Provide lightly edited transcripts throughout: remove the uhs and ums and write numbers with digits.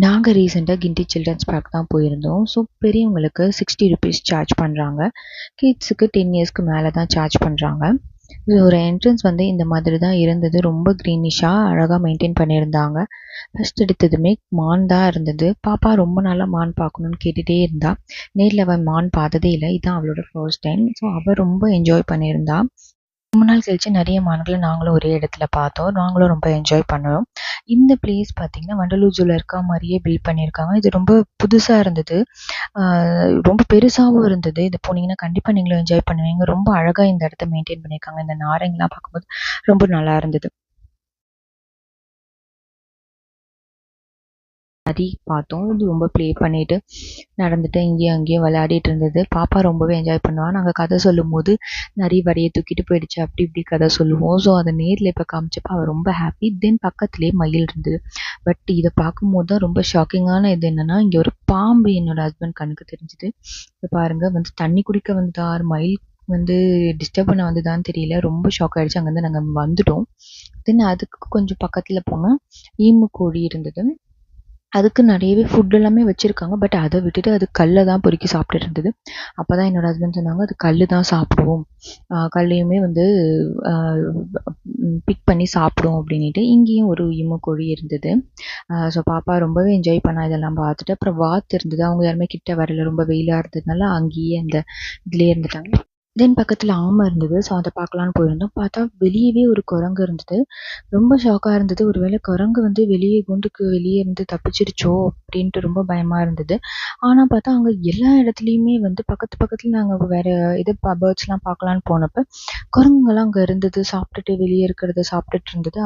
நாங்கள் ரீசெண்டாக கிண்டி children's park தான் போயிருந்தோம். ஸோ பெரியவங்களுக்கு 60 ருபீஸ் சார்ஜ் பண்ணுறாங்க. கிட்ஸுக்கு 10 இயர்ஸ்க்கு மேலே தான் சார்ஜ் பண்ணுறாங்க. இது ஒரு என்ட்ரன்ஸ் வந்து இந்த மாதிரி தான் இருந்தது. ரொம்ப க்ரீனிஷாக அழகாக மெயின்டைன் பண்ணியிருந்தாங்க. ஃபஸ்ட் எடுத்ததுமே மான் தான் இருந்தது. பாப்பா ரொம்ப நாளாக மான் பார்க்கணுன்னு கேட்டுகிட்டே இருந்தா. நேரில் அவள் மான் பார்த்ததே இல்லை. இதுதான் அவளோட ஃபர்ஸ்ட் டைம். ஸோ அவள் ரொம்ப என்ஜாய் பண்ணியிருந்தா. ரொம்ப நாள் கழிச்சு நிறைய மான்களை நாங்களும் ஒரே இடத்துல பார்த்தோம். நாங்களும் ரொம்ப என்ஜாய் பண்ணோம். இந்த பிளேஸ் பார்த்தீங்கன்னா வண்டலூர் ஜூவில் இருக்க மாதிரியே பில்ட் பண்ணியிருக்காங்க. இது ரொம்ப புதுசாக இருந்தது. ரொம்ப பெருசாகவும் இருந்தது. இது போனீங்கன்னா கண்டிப்பாக நீங்களும் என்ஜாய் பண்ணுவீங்க. ரொம்ப அழகாக இந்த இடத்த மெயின்டைன் பண்ணியிருக்காங்க. இந்த நாரைங்கெலாம் பார்க்கும்போது ரொம்ப நல்லா இருந்தது. நரி பார்த்தோம். இது ரொம்ப ப்ளே பண்ணிட்டு நடந்துட்டு இங்கேயும் அங்கேயும் விளையாடிட்டு இருந்தது. பாப்பா ரொம்பவே என்ஜாய் பண்ணுவாள். நாங்கள் கதை சொல்லும்போது நரி வடையை தூக்கிட்டு போயிடுச்சு அப்படி இப்படி கதை சொல்லுவோம். ஸோ அதை நேரில் இப்போ காமிச்சப்போ அவள் ரொம்ப ஹாப்பி. தென் பக்கத்துலேயே மயில் இருந்தது. பட் இதை பார்க்கும்போது தான் ரொம்ப ஷாக்கிங்கான இது என்னென்னா, இங்கே ஒரு பாம்பு என்னோட ஹஸ்பண்ட் கண்ணுக்கு தெரிஞ்சுது. இப்போ பாருங்கள் வந்து தண்ணி குடிக்க வந்ததா மயில் வந்து டிஸ்டர்ப் பண்ண வந்ததான்னு தெரியல. ரொம்ப ஷாக் ஆகிடுச்சு. அங்கேருந்து நாங்கள் வந்துட்டோம். தென் அதுக்கு கொஞ்சம் பக்கத்தில் போனால் ஈமு கோழி இருந்தது. அதுக்கு நிறையவே ஃபுட் எல்லாமே வச்சுருக்காங்க. பட் அதை விட்டுட்டு அது கல்லை தான் பொறுக்கி சாப்பிட்டுட்டு இருந்தது. அப்போ தான் என்னோட ஹஸ்பண்ட் சொன்னாங்க, அது கல் தான் சாப்பிடும், கல்லையுமே வந்து பிக் பண்ணி சாப்பிடும் அப்படின்ட்டு. இங்கேயும் ஒரு ஈமு இருந்தது. ஸோ பாப்பா ரொம்பவே என்ஜாய் பண்ணா இதெல்லாம் பார்த்துட்டு. அப்புறம் வாத்து இருந்தது. அவங்க யாருமே கிட்ட வரல, ரொம்ப வெயிலாக இருந்ததுனால அங்கேயே அந்த இதுலேயே இருந்துட்டாங்க. தென் பக்கத்தில் ஆமை இருந்தது. ஸோ அதை பார்க்கலான்னு போயிருந்தோம். பார்த்தா வெளியவே ஒரு குரங்கு இருந்தது. ரொம்ப ஷாக்காக இருந்தது. ஒரு வேளை குரங்கு வந்து வெளியே கூண்டுக்கு வெளியே இருந்து தப்பிச்சிருச்சோ அப்படின்ட்டு ரொம்ப பயமாக இருந்தது. ஆனால் பார்த்தா அங்கே எல்லா இடத்துலையுமே வந்து பக்கத்தில் நாங்கள் வேறு இது பேர்ட்ஸ்லாம் பார்க்கலான்னு போனப்போ குரங்குங்கெல்லாம் அங்கே இருந்தது. சாப்பிட்டுட்டு வெளியே இருக்கிறத சாப்பிட்டுட்டு இருந்தது.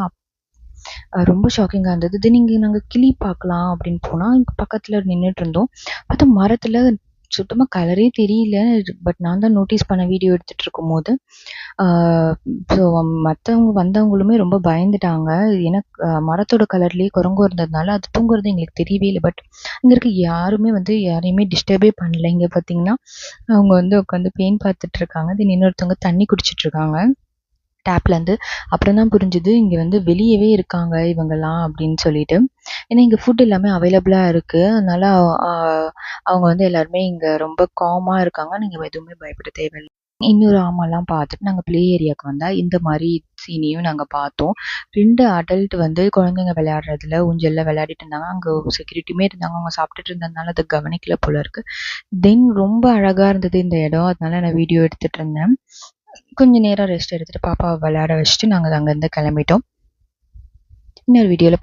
ரொம்ப ஷாக்கிங்காக இருந்தது. தென் இங்கே நாங்கள் கிளி பார்க்கலாம் அப்படின்னு போனால் இங்கே பக்கத்தில் நின்றுட்டு இருந்தோம். பார்த்தா மரத்தில் சுத்தமாக கலரே தெரியல. பட் நான் தான் நோட்டீஸ் பண்ண வீடியோ எடுத்துகிட்டு இருக்கும்போது. ஸோ மற்றவங்க வந்தவங்களுமே ரொம்ப பயந்துட்டாங்க. ஏன்னா மரத்தோட கலர்லேயே குரங்கும் இருந்ததுனால அது தூங்குறது எங்களுக்கு தெரியவே இல்லை. பட் இங்கே இருக்க யாருமே வந்து யாரையுமே டிஸ்டர்பே பண்ணல. இங்கே பார்த்தீங்கன்னா அவங்க வந்து உட்காந்து பேன் பார்த்துட்ருக்காங்க. தென் இன்னொருத்தவங்க தண்ணி குடிச்சிட்ருக்காங்க டேப்லேருந்து. அப்புறம் தான் புரிஞ்சுது இங்கே வந்து வெளியவே இருக்காங்க இவங்கெல்லாம் அப்படின்னு சொல்லிட்டு. ஏன்னா இங்கே ஃபுட் எல்லாமே அவைலபிளாக இருக்குது. அதனால் அவங்க வந்து எல்லாருமே இங்கே ரொம்ப காமாக இருக்காங்க. நீங்கள் எதுவுமே பயப்பட தேவையில்லை. இன்னொரு ஆமாலாம் பார்த்துட்டு நாங்கள் ப்ளே ஏரியாவுக்கு வந்தால் இந்த மாதிரி சீனையும் நாங்கள் பார்த்தோம். 2 அடல்ட் வந்து குழந்தைங்க விளையாடுறதுல ஊஞ்சலில் விளையாடிட்டு இருந்தாங்க. அங்கே செக்யூரிட்டியுமே இருந்தாங்க. அவங்க சாப்பிட்டுட்டு இருந்ததுனால அதை கவனிக்கல போல இருக்குது. தென் ரொம்ப அழகாக இருந்தது இந்த இடம். அதனால நான் வீடியோ எடுத்துகிட்டு இருந்தேன். கொஞ்சம் நேரம் ரெஸ்ட் எடுத்துகிட்டு பாப்பாவை விளையாட வச்சுட்டு நாங்கள் அங்கேருந்து கிளம்பிட்டோம். இன்னொரு வீடியோவில்